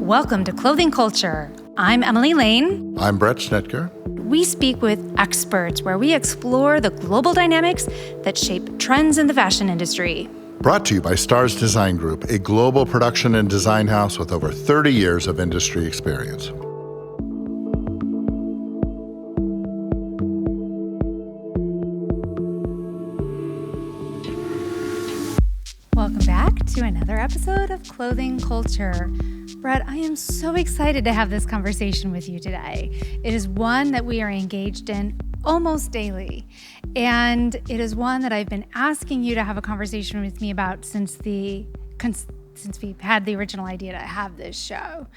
Welcome to Clothing Culture. I'm Emily Lane. I'm Bret Schnitker. We speak with experts where we explore the global dynamics that shape trends in the fashion industry. Brought to you by Stars Design Group, a global production and design house with over 30 years of industry experience. Welcome back to another episode of Clothing Culture. Bret, I am so excited to have this conversation with you today. It is one that we are engaged in almost daily, and it is one that I've been asking you to have a conversation with me about since we've had the original idea to have this show.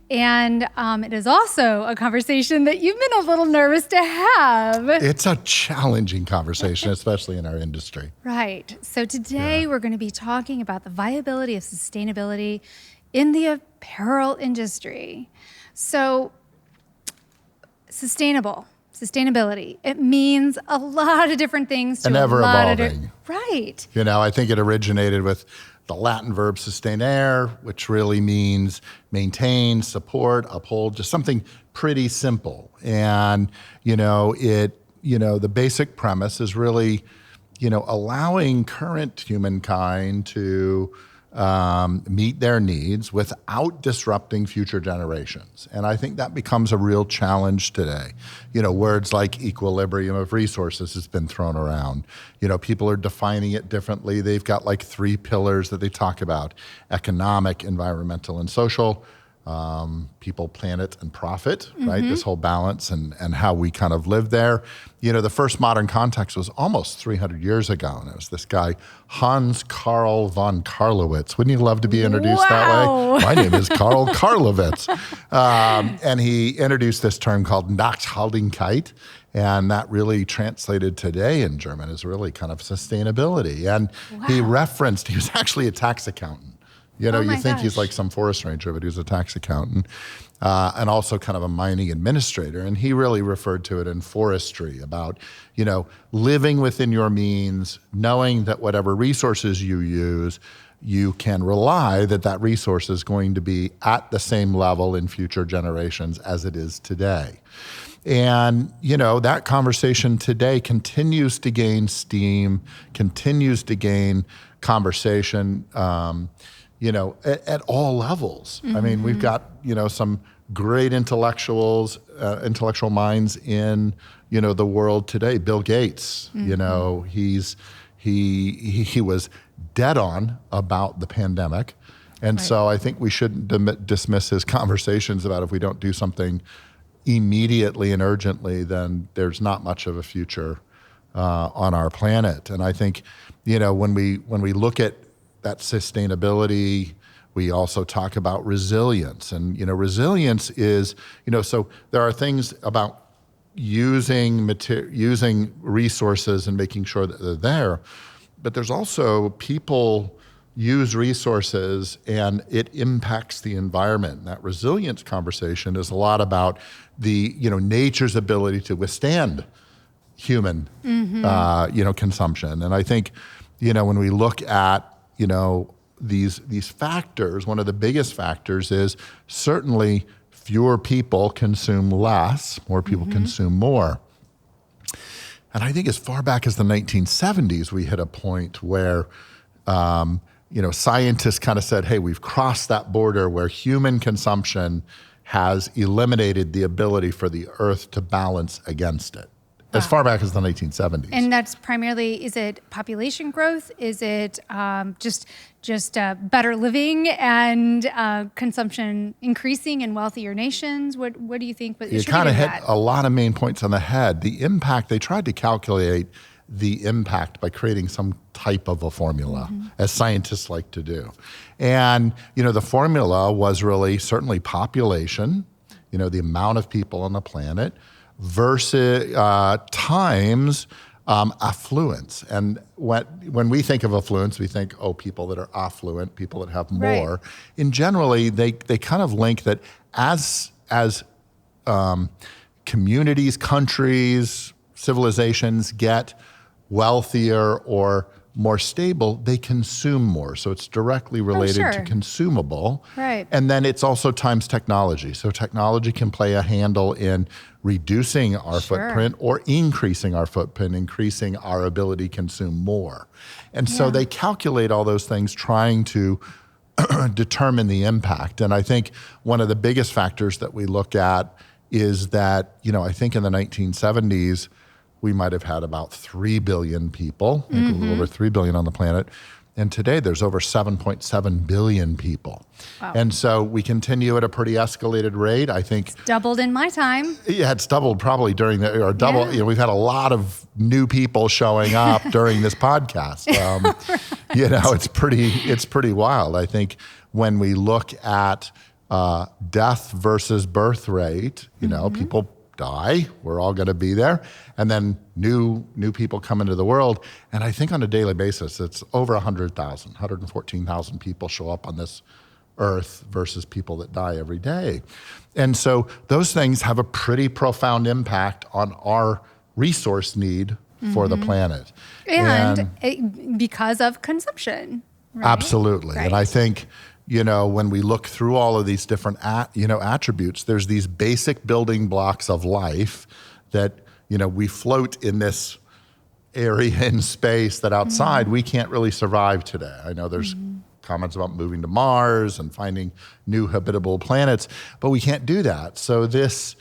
And it is also a conversation that you've been a little nervous to have. It's a challenging conversation, especially in our industry. Right. So today we're going to be talking about the viability of sustainability in the apparel industry. So sustainability, it means a lot of different things to And ever a lot evolving. Right. You know, I think it originated with the Latin verb sustainere, which really means maintain, support, uphold, just something pretty simple. And, the basic premise is really, allowing current humankind to meet their needs without disrupting future generations. And I think that becomes a real challenge today. Words like equilibrium of resources has been thrown around. People are defining it differently. They've got like 3 pillars that they talk about: economic, environmental, and social. People, planet, and profit, right? This whole balance and how we kind of live there. The first modern context was almost 300 years ago, and it was this guy, Hans Karl von Karlowitz. Wouldn't you love to be introduced that way? My name is Karl Karlowitz. And he introduced this term called Nachhaltigkeit, and that really translated today in German is really kind of sustainability. And he was actually a tax accountant. You think he's like some forest ranger, but he was a tax accountant and also kind of a mining administrator. And he really referred to it in forestry about, living within your means, knowing that whatever resources you use, you can rely that resource is going to be at the same level in future generations as it is today. And, that conversation today continues to gain steam, continues to gain conversation, at all levels. I mean, we've got, some great intellectual minds in, the world today. Bill Gates, he was dead on about the pandemic. And so I think we shouldn't dismiss his conversations about if we don't do something immediately and urgently, then there's not much of a future on our planet. And I think, when we look at that sustainability, we also talk about resilience. And, resilience is, so there are things about using resources and making sure that they're there, but there's also people use resources and it impacts the environment. And that resilience conversation is a lot about the, nature's ability to withstand human, consumption. And I think, when we look at, these factors, one of the biggest factors is certainly fewer people consume less, more people consume more. And I think as far back as the 1970s, we hit a point where, scientists kind of said, hey, we've crossed that border where human consumption has eliminated the ability for the earth to balance against it. As far back as the 1970s. And that's primarily, is it population growth? Is it just better living and consumption increasing in wealthier nations? What do you think? You kind of hit a lot of main points on the head. The impact, they tried to calculate the impact by creating some type of a formula, as scientists like to do. And, the formula was really certainly population, the amount of people on the planet, versus times affluence. And when we think of affluence, we think, people that are affluent, people that have more. Right. And generally, they kind of link that as communities, countries, civilizations get wealthier or more stable, they consume more. So it's directly related to consumable. Right. And then it's also times technology. So technology can play a handle in reducing our footprint or increasing our footprint, increasing our ability to consume more. And so they calculate all those things trying to determine the impact. And I think one of the biggest factors that we look at is that, I think in the 1970s, we might have had about 3 billion people, maybe a little over 3 billion on the planet. And today there's over 7.7 billion people. Wow. And so we continue at a pretty escalated rate. I think it's doubled in my time. Yeah, it's doubled probably during we've had a lot of new people showing up during this podcast. It's pretty wild. I think when we look at death versus birth rate, people die, we're all going to be there, and then new people come into the world. And I think on a daily basis, it's over 114,000 people show up on this earth versus people that die every day. And so those things have a pretty profound impact on our resource need for the planet. And because of consumption. Right? Absolutely. Right. And I think, when we look through all of these different, attributes, there's these basic building blocks of life that, we float in this area in space that outside we can't really survive today. I know there's comments about moving to Mars and finding new habitable planets, but we can't do that. So this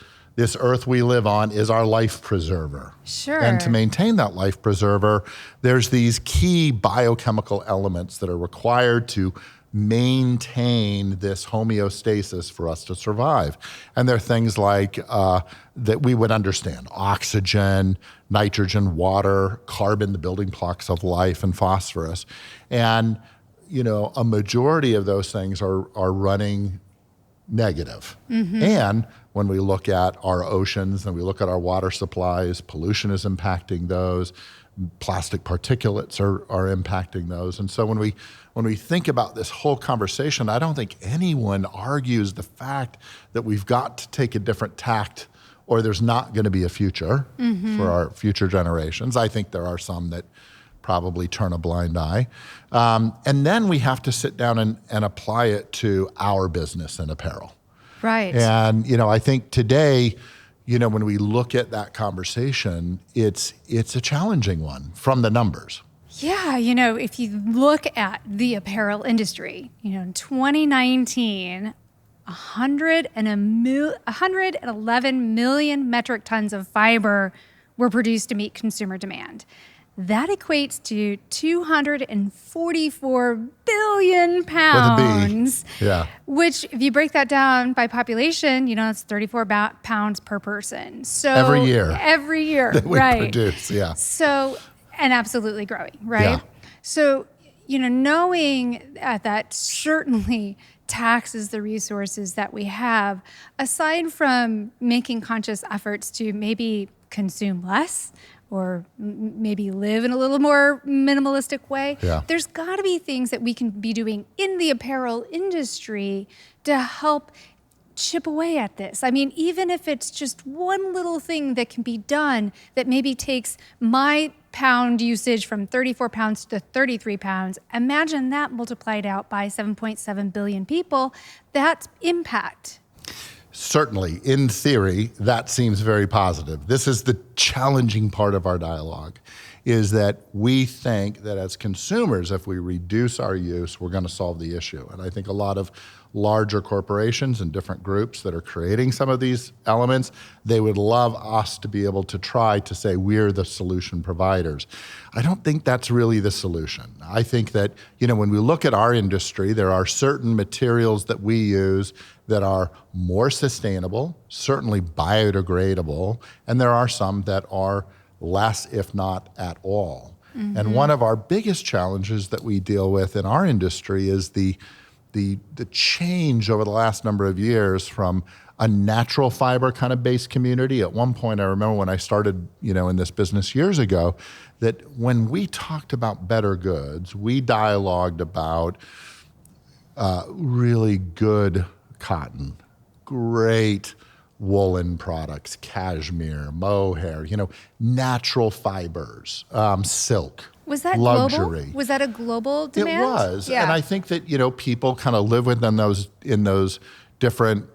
earth we live on is our life preserver. Sure. And to maintain that life preserver, there's these key biochemical elements that are required to maintain this homeostasis for us to survive. And they're things like that we would understand: oxygen, nitrogen, water, carbon, the building blocks of life, and phosphorus. And, a majority of those things are running negative. And when we look at our oceans and we look at our water supplies, pollution is impacting those. Plastic particulates are impacting those. And so when we think about this whole conversation, I don't think anyone argues the fact that we've got to take a different tact or there's not going to be a future for our future generations. I think there are some that probably turn a blind eye. And then we have to sit down and apply it to our business and apparel. Right. And, I think today, when we look at that conversation, it's a challenging one from the numbers. Yeah, if you look at the apparel industry, in 2019, 111 million metric tons of fiber were produced to meet consumer demand. That equates to 244 billion pounds. With a B. Yeah. Which, if you break that down by population, it's 34 pounds per person. So every year that we produce, yeah. So, and absolutely growing, right? Yeah. So, knowing that certainly taxes the resources that we have, aside from making conscious efforts to maybe consume less or maybe live in a little more minimalistic way, there's got to be things that we can be doing in the apparel industry to help chip away at this. I mean, even if it's just one little thing that can be done that maybe takes my pound usage from 34 pounds to 33 pounds, imagine that multiplied out by 7.7 billion people. That's impact. Certainly, in theory, that seems very positive. This is the challenging part of our dialogue, is that we think that as consumers, if we reduce our use, we're going to solve the issue. And I think a lot of larger corporations and different groups that are creating some of these elements, they would love us to be able to try to say we're the solution providers. I don't think that's really the solution. I think that, when we look at our industry, there are certain materials that we use that are more sustainable, certainly biodegradable, and there are some that are less, if not at all. And one of our biggest challenges that we deal with in our industry is the change over the last number of years from a natural fiber kind of based community. At one point, I remember when I started, in this business years ago, that when we talked about better goods, we dialogued about really good cotton, great woolen products, cashmere, mohair, natural fibers, silk. Was that luxury. global? Was that a global demand? It was. Yeah. And I think that, people kind of live within those different,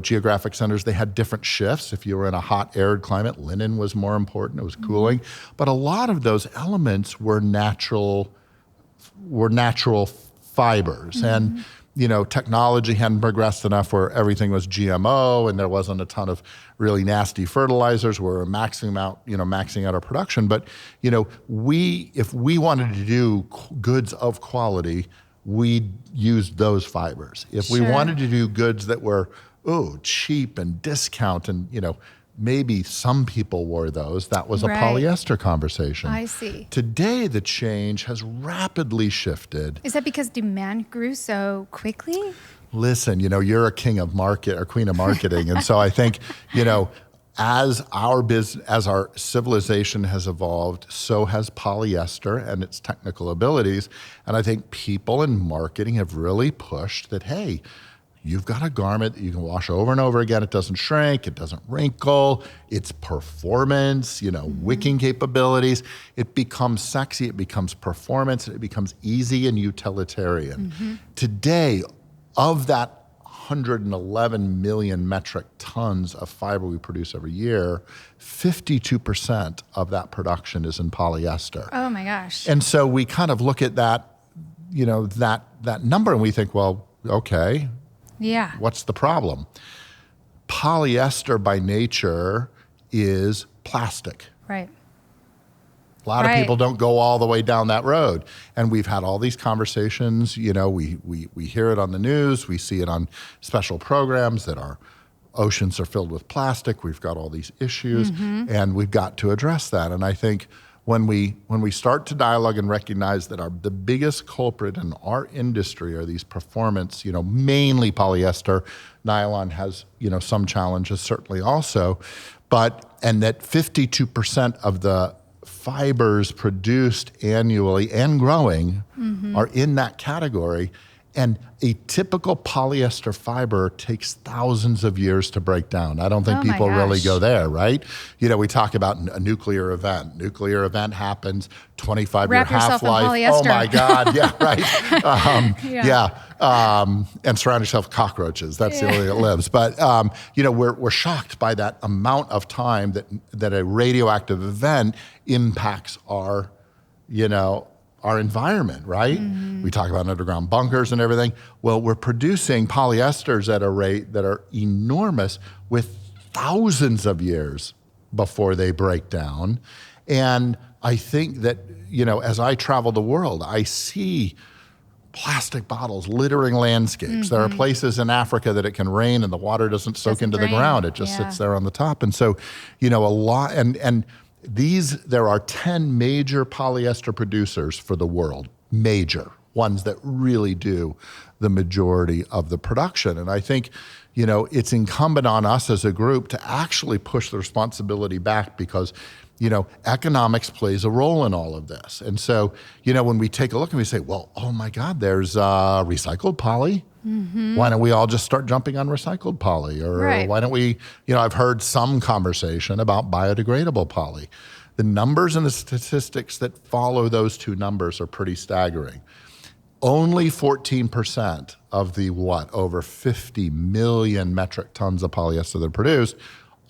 geographic centers. They had different shifts. If you were in a hot, arid climate, linen was more important. It was cooling. But a lot of those elements were natural fibers. And, technology hadn't progressed enough where everything was GMO and there wasn't a ton of really nasty fertilizers. We were maxing out our production. But, if we wanted to do goods of quality, we used those fibers. If we wanted to do goods that were, cheap and discount and, maybe some people wore those, that was a polyester conversation. I see. Today, the change has rapidly shifted. Is that because demand grew so quickly? Listen, you're a king of market or queen of marketing. And so I think, as our civilization has evolved, so has polyester and its technical abilities. And I think people in marketing have really pushed that, hey, you've got a garment that you can wash over and over again. It doesn't shrink. It doesn't wrinkle. It's performance, wicking capabilities. It becomes sexy. It becomes performance. It becomes easy and utilitarian. Today, of that 111 million metric tons of fiber we produce every year, 52% of that production is in polyester. Oh my gosh. And so we kind of look at that, that number and we think, well, okay, yeah, what's the problem? Polyester by nature is plastic. Right. A lot of people don't go all the way down that road. And we've had all these conversations, we hear it on the news, we see it on special programs that our oceans are filled with plastic. We've got all these issues and we've got to address that. And I think when we start to dialogue and recognize that the biggest culprit in our industry are these performance, mainly polyester, nylon has, some challenges certainly also, and that 52% of the fibers produced annually and growing are in that category. And a typical polyester fiber takes thousands of years to break down. I don't think people really go there, right? We talk about a nuclear event. Nuclear event happens, 25-year half-life. Oh my God, yeah, right. And surround yourself with cockroaches. That's the only that lives. But, we're shocked by that amount of time that a radioactive event impacts our environment, right? We talk about underground bunkers and everything. Well, we're producing polyesters at a rate that are enormous with thousands of years before they break down. And I think that, as I travel the world, I see plastic bottles littering landscapes. There are places in Africa that it can rain and the water doesn't soak into the ground. It just sits there on the top. And so, a lot, and there are 10 major polyester producers for the world, major ones that really do the majority of the production. And I think, it's incumbent on us as a group to actually push the responsibility back because, economics plays a role in all of this. And so, when we take a look and we say, well, oh my God, there's recycled poly. Why don't we all just start jumping on recycled poly? Or why don't we, I've heard some conversation about biodegradable poly. The numbers and the statistics that follow those two numbers are pretty staggering. Only 14% of the over 50 million metric tons of polyester that are produced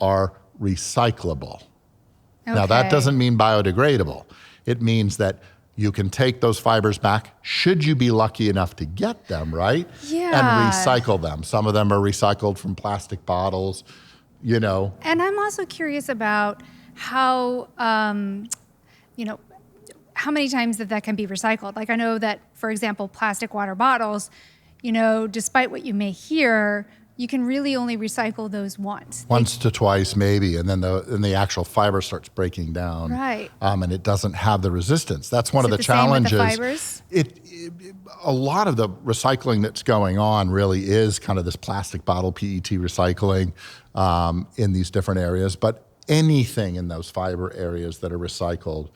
are recyclable. Okay. Now that doesn't mean biodegradable. It means that you can take those fibers back, should you be lucky enough to get them, right? Yeah. And recycle them. Some of them are recycled from plastic bottles, And I'm also curious about how, how many times that can be recycled. Like I know that, for example, plastic water bottles, despite what you may hear, you can really only recycle those once. Once to twice, maybe, and then the actual fiber starts breaking down. Right. And it doesn't have the resistance. That's one of the challenges. Same with the fibers? A lot of the recycling that's going on really is kind of this plastic bottle PET recycling in these different areas. But anything in those fiber areas that are recycled,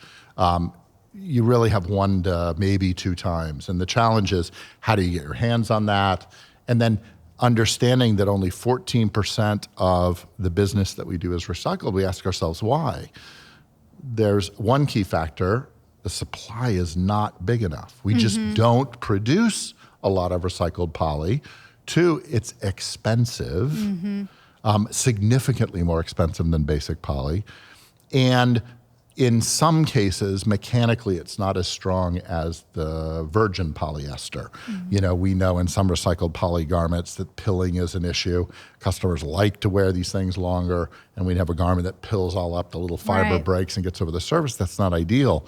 you really have one to maybe two times. And the challenge is, how do you get your hands on that? And then understanding that only 14% of the business that we do is recycled, we ask ourselves why. There's one key factor, the supply is not big enough. We just don't produce a lot of recycled poly. 2, it's expensive, significantly more expensive than basic poly. And in some cases, mechanically, it's not as strong as the virgin polyester. We know in some recycled poly garments that pilling is an issue. Customers like to wear these things longer, and we have a garment that pills all up, the little fiber breaks and gets over the surface. That's not ideal.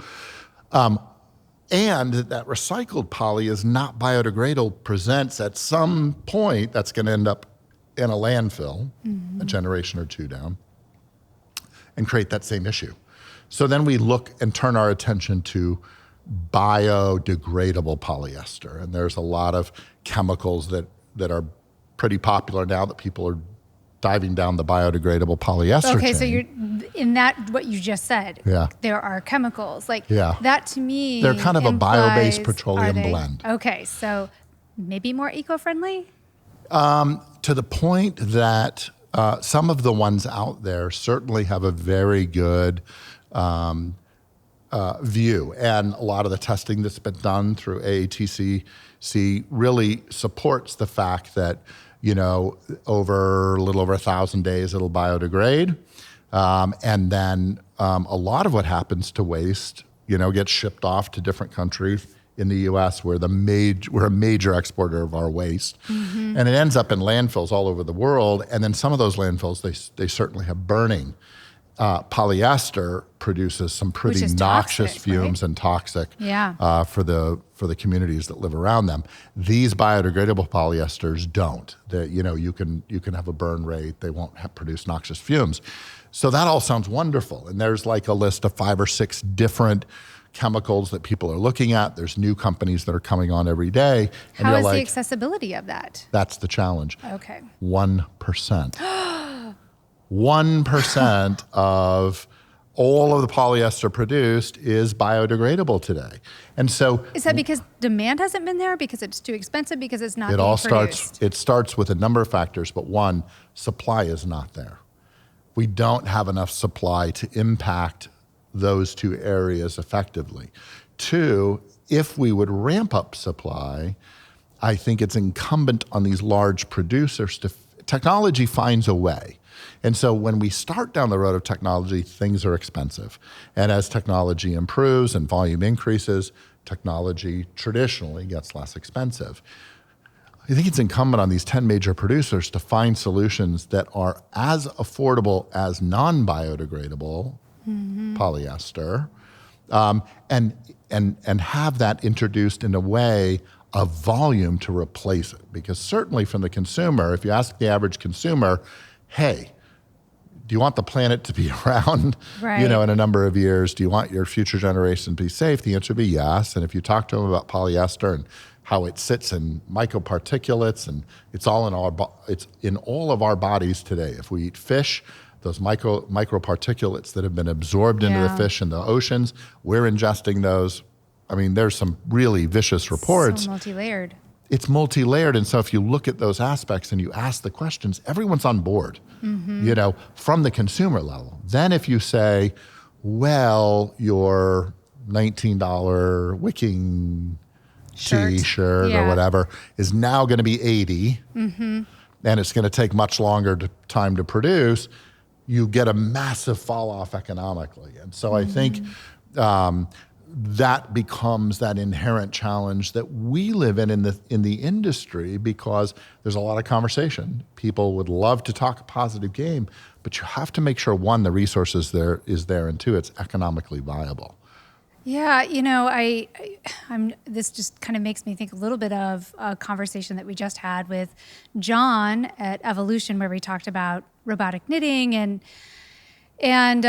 And that recycled poly is not biodegradable, presents at some point that's going to end up in a landfill, a generation or 2 down, and create that same issue. So then we look and turn our attention to biodegradable polyester. And there's a lot of chemicals that are pretty popular now that people are diving down the biodegradable polyester chain. Okay, so you're in that, what you just said, there are chemicals. That to me they're kind of a bio-based petroleum blend. Okay, so maybe more eco-friendly? To the point that some of the ones out there certainly have a very good view. And a lot of the testing that's been done through AATC really supports the fact that, over a little over 1,000 days, it'll biodegrade. And then a lot of what happens to waste, gets shipped off to different countries. In the U.S., we're a major exporter of our waste. And it ends up in landfills all over the world. And then some of those landfills, they certainly have burning. Polyester produces some pretty noxious toxic, fumes and toxic for the communities that live around them. These biodegradable polyesters don't. You can have a burn rate. They won't produce noxious fumes. So that all sounds wonderful. And there's like a list of 5 or 6 different chemicals that people are looking at. There's new companies that are coming on every day. And How is the accessibility of that? That's the challenge. Okay. 1%. 1% of all of the polyester produced is biodegradable today. And so is that because demand hasn't been there, because it's too expensive, because it's not produced? It starts with a number of factors, but 1, supply is not there. We don't have enough supply to impact those 2 areas effectively. 2, if we would ramp up supply, I think it's incumbent on these large producers technology finds a way. And so when we start down the road of technology, things are expensive. And as technology improves and volume increases, technology traditionally gets less expensive. I think it's incumbent on these 10 major producers to find solutions that are as affordable as non-biodegradable polyester, and have that introduced in a way of volume to replace it. Because certainly from the consumer, if you ask the average consumer, hey, do you want the planet to be around, in a number of years? Do you want your future generation to be safe? The answer would be yes. And if you talk to them about polyester and how it sits in microparticulates, and it's in all of our bodies today. If we eat fish, those microparticulates that have been absorbed into the fish in the oceans, we're ingesting those. I mean, there's some really vicious reports. So multi-layered. It's multi-layered. And so if you look at those aspects and you ask the questions, everyone's on board, from the consumer level. Then if you say, well, your $19 wicking T-shirt or whatever is now going to be $80, and it's going to take much longer time to produce, you get a massive fall off economically. And so I think that becomes that inherent challenge that we live in the industry, because there's a lot of conversation. People would love to talk a positive game, but you have to make sure, 1, the resources there is there, and 2, it's economically viable. Yeah, this just kind of makes me think a little bit of a conversation that we just had with John at Evolution, where we talked about robotic knitting and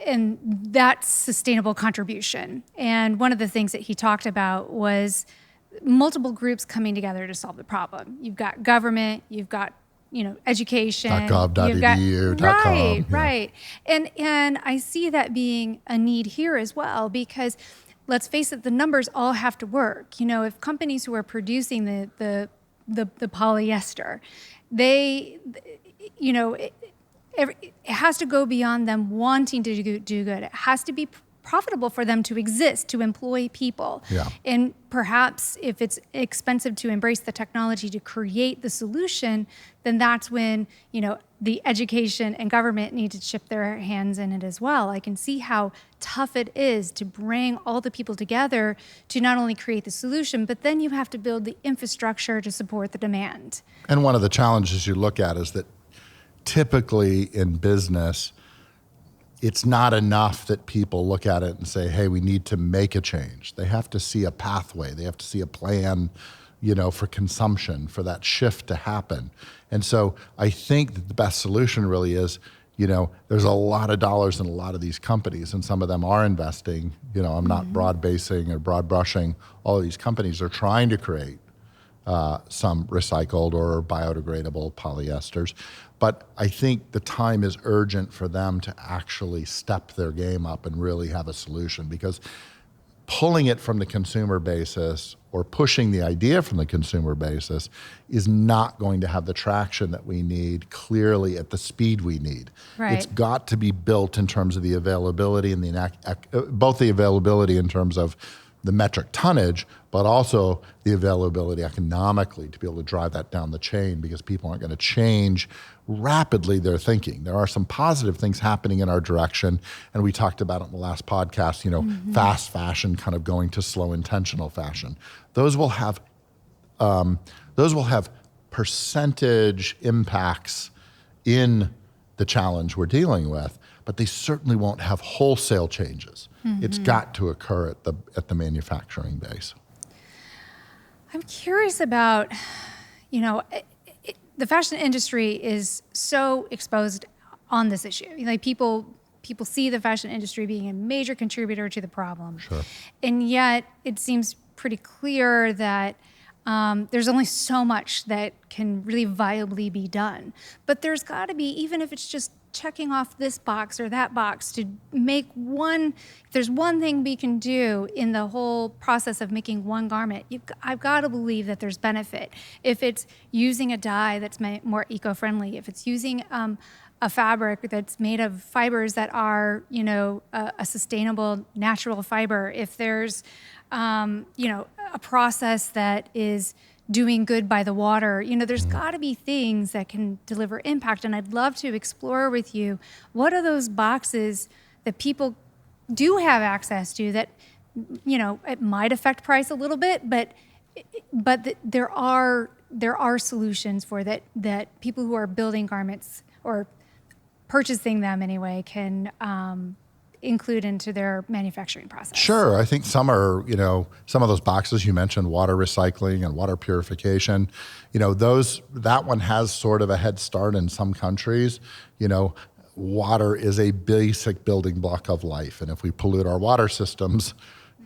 that sustainable contribution. And one of the things that he talked about was multiple groups coming together to solve the problem. You've got government, you've got education. .gov.edu.com. Right. And I see that being a need here as well, because let's face it, the numbers all have to work. If companies who are producing the polyester, it has to go beyond them wanting to do good. It has to be profitable for them to exist, to employ people. Yeah. And perhaps if it's expensive to embrace the technology to create the solution, then that's when, the education and government need to chip their hands in it as well. I can see how tough it is to bring all the people together to not only create the solution, but then you have to build the infrastructure to support the demand. And one of the challenges you look at is that typically in business, it's not enough that people look at it and say, hey, we need to make a change. They have to see a pathway. They have to see a plan, for consumption, for that shift to happen. And so I think that the best solution really is, there's a lot of dollars in a lot of these companies, and some of them are investing. I'm not broad basing or broad brushing. All of these companies are trying to create some recycled or biodegradable polyesters. But I think the time is urgent for them to actually step their game up and really have a solution, because pulling it from the consumer basis or pushing the idea from the consumer basis is not going to have the traction that we need clearly at the speed we need. Right. It's got to be built in terms of the availability and both the availability in terms of the metric tonnage, but also the availability economically to be able to drive that down the chain, because people aren't going to change rapidly their thinking. There are some positive things happening in our direction, and we talked about it in the last podcast, fast fashion kind of going to slow intentional fashion. Those will have percentage impacts in the challenge we're dealing with, but they certainly won't have wholesale changes. It's got to occur at the manufacturing base. I'm curious about, the fashion industry is so exposed on this issue. Like people see the fashion industry being a major contributor to the problem. Sure. And yet it seems pretty clear that there's only so much that can really viably be done. But there's got to be, even if it's just checking off this box or that box, to make if there's one thing we can do in the whole process of making one garment, I've got to believe that there's benefit. If it's using a dye that's more eco-friendly, if it's using a fabric that's made of fibers that are, a sustainable natural fiber, if there's, a process that is doing good by the water, there's got to be things that can deliver impact. And I'd love to explore with you, what are those boxes that people do have access to that, it might affect price a little bit, but there are solutions for that people who are building garments or purchasing them anyway can include into their manufacturing process. Sure. I think some are, some of those boxes you mentioned, water recycling and water purification, that one has sort of a head start in some countries. Water is a basic building block of life. And if we pollute our water systems,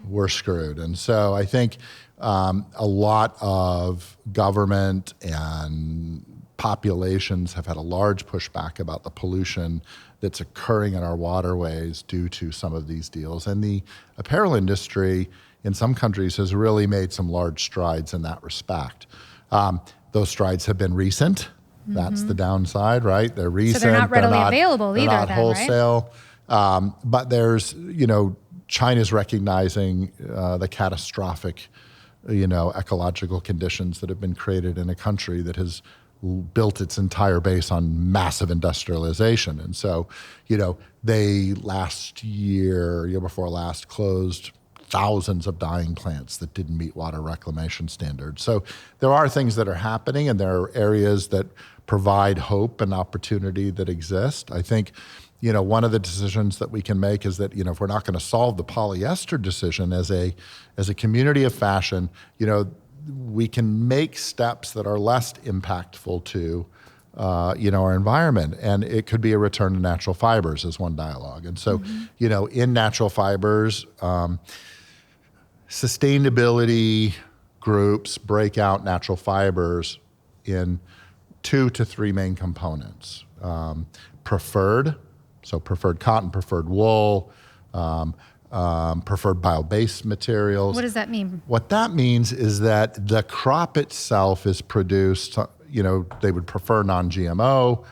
we're screwed. And so I think a lot of government and populations have had a large pushback about the pollution that's occurring in our waterways due to some of these deals. And the apparel industry in some countries has really made some large strides in that respect. Those strides have been recent. That's the downside, right? They're recent. So they're not readily available either. They're not then, wholesale. Right? But there's, China's recognizing the catastrophic, ecological conditions that have been created in a country that has built its entire base on massive industrialization. And so, they last year before last, closed thousands of dyeing plants that didn't meet water reclamation standards. So there are things that are happening, and there are areas that provide hope and opportunity that exist. I think, one of the decisions that we can make is that, if we're not going to solve the polyester decision as a community of fashion, we can make steps that are less impactful to, our environment. And it could be a return to natural fibers as one dialogue. And so, in natural fibers, sustainability groups break out natural fibers in 2 to 3 main components. Preferred cotton, preferred wool, preferred bio-based materials. What does that mean? What that means is that the crop itself is produced, they would prefer non-GMO,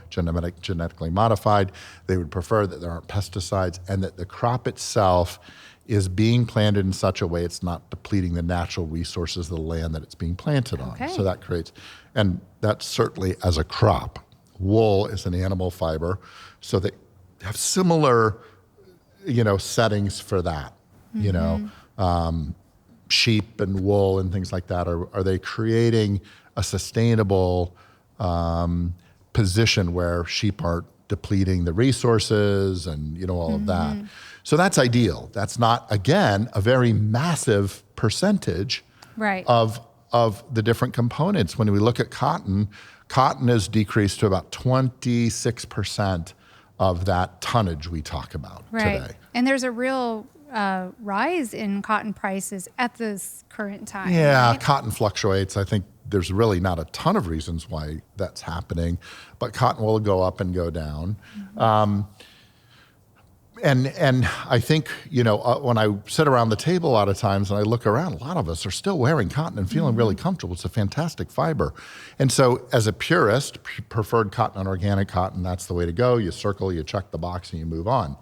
genetically modified. They would prefer that there aren't pesticides and that the crop itself is being planted in such a way it's not depleting the natural resources of the land that it's being planted on. Okay. So that creates, and that's certainly as a crop. Wool is an animal fiber, so they have similar, settings for that. Sheep and wool and things like that. Are they creating a sustainable position where sheep aren't depleting the resources and all of that? So that's ideal. That's not, again, a very massive percentage Right. of the different components. When we look at cotton has decreased to about 26% of that tonnage we talk about today. And there's a real rise in cotton prices at this current time. Yeah, right? Cotton fluctuates. I think there's really not a ton of reasons why that's happening, but cotton will go up and go down. And I think, when I sit around the table a lot of times and I look around, a lot of us are still wearing cotton and feeling really comfortable. It's a fantastic fiber. And so as a purist, preferred cotton and organic cotton, that's the way to go. You circle, you check the box, and you move on.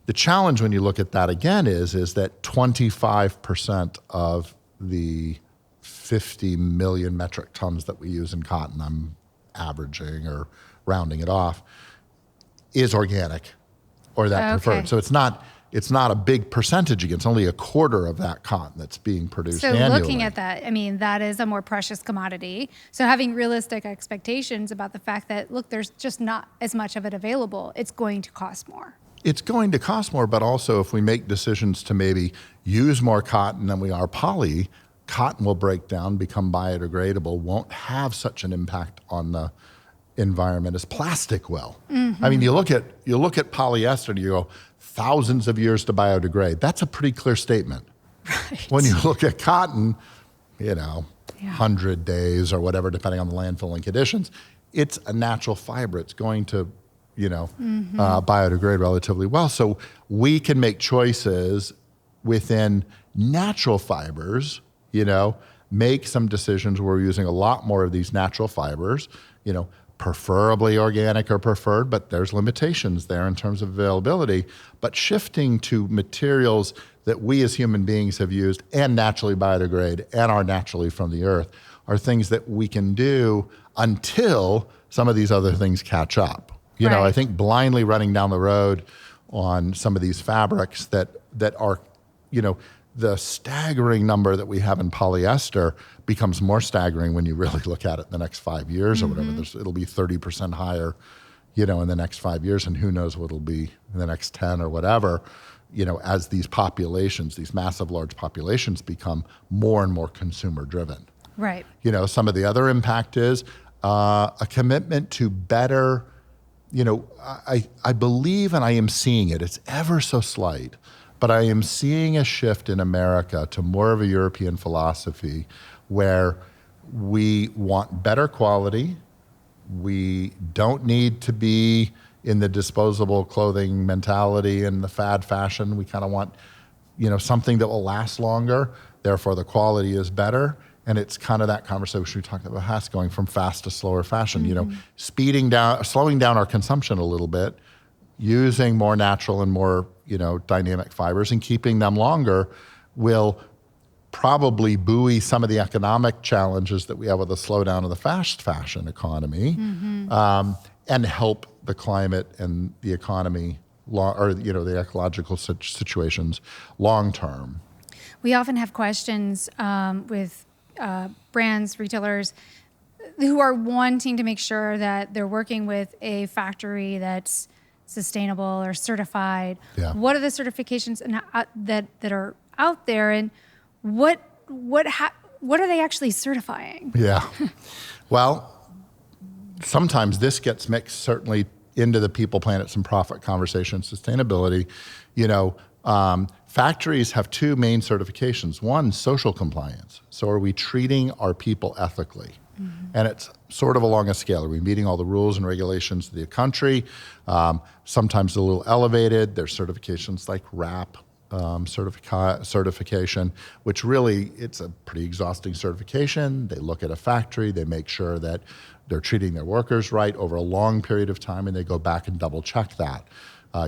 The challenge when you look at that again is that 25% of the 50 million metric tons that we use in cotton, I'm averaging or rounding it off, is organic or that preferred. So it's not a big percentage again. It's only a quarter of that cotton that's being produced annually. So looking at that, that is a more precious commodity. So having realistic expectations about the fact that, look, there's just not as much of it available, it's going to cost more. It's going to cost more, but also if we make decisions to maybe use more cotton than we are poly, cotton will break down, become biodegradable, won't have such an impact on the environment as plastic will. You look at polyester and you go, thousands of years to biodegrade. That's a pretty clear statement. Right. When you look at cotton, 100 days or whatever, depending on the landfilling conditions, it's a natural fiber. It's going to biodegrade relatively well. So we can make choices within natural fibers, make some decisions where we're using a lot more of these natural fibers, preferably organic or preferred, but there's limitations there in terms of availability. But shifting to materials that we as human beings have used and naturally biodegrade and are naturally from the earth are things that we can do until some of these other things catch up. I think blindly running down the road on some of these fabrics that are, the staggering number that we have in polyester becomes more staggering when you really look at it in the next 5 years or whatever. It'll be 30% higher, in the next 5 years, and who knows what it'll be in the next 10 or whatever, as these populations, these massive, large populations become more and more consumer driven. Right. Some of the other impact is a commitment to better, I believe, and I am seeing it, it's ever so slight, but I am seeing a shift in America to more of a European philosophy where we want better quality. We don't need to be in the disposable clothing mentality and the fad fashion. We kind of want, something that will last longer. Therefore, the quality is better. And it's kind of that conversation we talked about, Haas, going from fast to slower fashion, slowing down our consumption a little bit, using more natural and more, dynamic fibers and keeping them longer will probably buoy some of the economic challenges that we have with the slowdown of the fast fashion economy, and help the climate and the economy, the ecological situations long term. We often have questions with brands, retailers who are wanting to make sure that they're working with a factory that's sustainable or certified. Yeah. What are the certifications that are out there, and what are they actually certifying? Yeah. Well, sometimes this gets mixed certainly into the people, planets, and profit conversation. Sustainability, factories have two main certifications. One, social compliance. So are we treating our people ethically? And it's sort of along a scale. Are we meeting all the rules and regulations of the country? Sometimes a little elevated. There's certifications like WRAP, certification, which really, it's a pretty exhausting certification. They look at a factory, they make sure that they're treating their workers right over a long period of time, and they go back and double check that.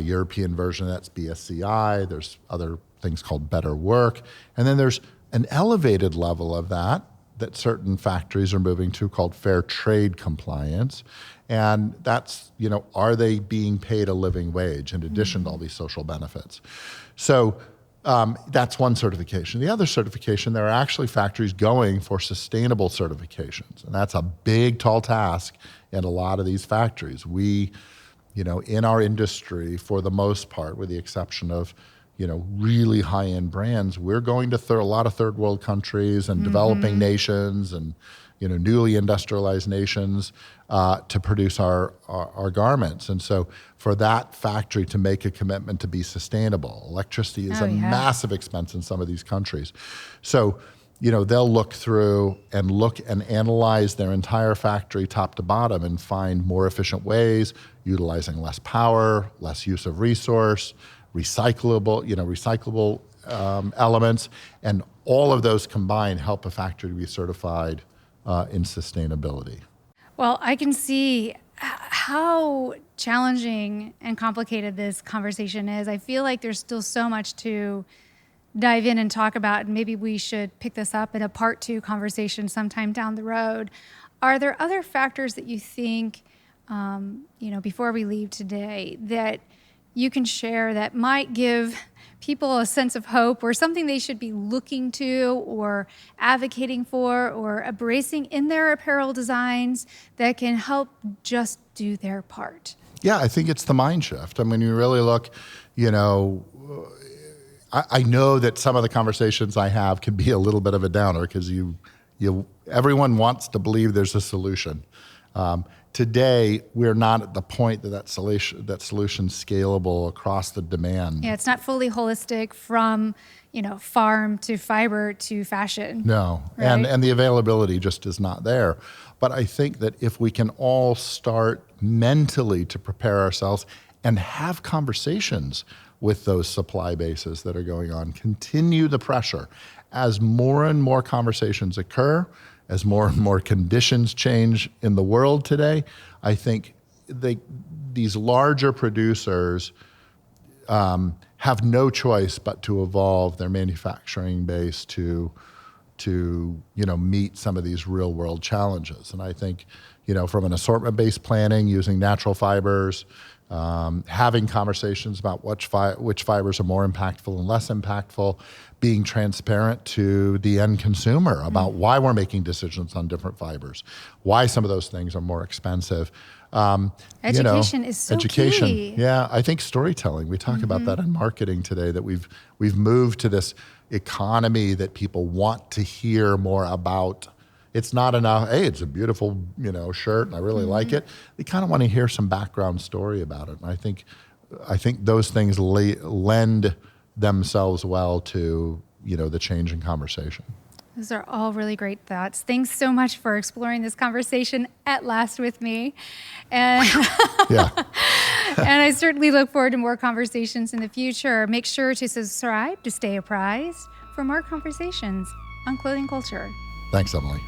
European version, that's BSCI. There's other things called Better Work. And then there's an elevated level of that certain factories are moving to called fair trade compliance. And that's, are they being paid a living wage in addition to all these social benefits? So that's one certification. The other certification, there are actually factories going for sustainable certifications. And that's a big, tall task in a lot of these factories. We, in our industry, for the most part, with the exception of really high-end brands, we're going to a lot of third world countries and developing nations and newly industrialized nations to produce our garments. And so for that factory to make a commitment to be sustainable, electricity is a massive expense in some of these countries. So they'll look through and analyze their entire factory top to bottom and find more efficient ways, utilizing less power, less use of resource, recyclable elements, and all of those combined help a factory to be certified in sustainability. Well, I can see how challenging and complicated this conversation is. I feel like there's still so much to dive in and talk about, and maybe we should pick this up in a part 2 conversation sometime down the road. Are there other factors that you think, before we leave today, that you can share that might give people a sense of hope, or something they should be looking to or advocating for or embracing in their apparel designs that can help just do their part? Yeah, I think it's the mind shift. I mean, you really look, I know that some of the conversations I have can be a little bit of a downer because everyone wants to believe there's a solution. Today, we're not at the point that solution's scalable across the demand. Yeah, it's not fully holistic from, farm to fiber to fashion. No, right? and the availability just is not there. But I think that if we can all start mentally to prepare ourselves and have conversations with those supply bases that are going on, continue the pressure. As more and more conversations occur, as more and more conditions change in the world today, I think these larger producers have no choice but to evolve their manufacturing base to meet some of these real world challenges. And I think, from an assortment-based planning, using natural fibers, having conversations about which fibers are more impactful and less impactful, being transparent to the end consumer about why we're making decisions on different fibers, why some of those things are more expensive. Education is so key. Yeah, I think storytelling, we talk about that in marketing today, that we've moved to this economy that people want to hear more about. It's not enough, hey, it's a beautiful, shirt and I really like it. They kind of want to hear some background story about it. And I think those things lend themselves well to, the change in conversation. Those are all really great thoughts. Thanks so much for exploring this conversation at last with me. And Yeah. and I certainly look forward to more conversations in the future. Make sure to subscribe to stay apprised for more conversations on Clothing Culture. Thanks, Emily.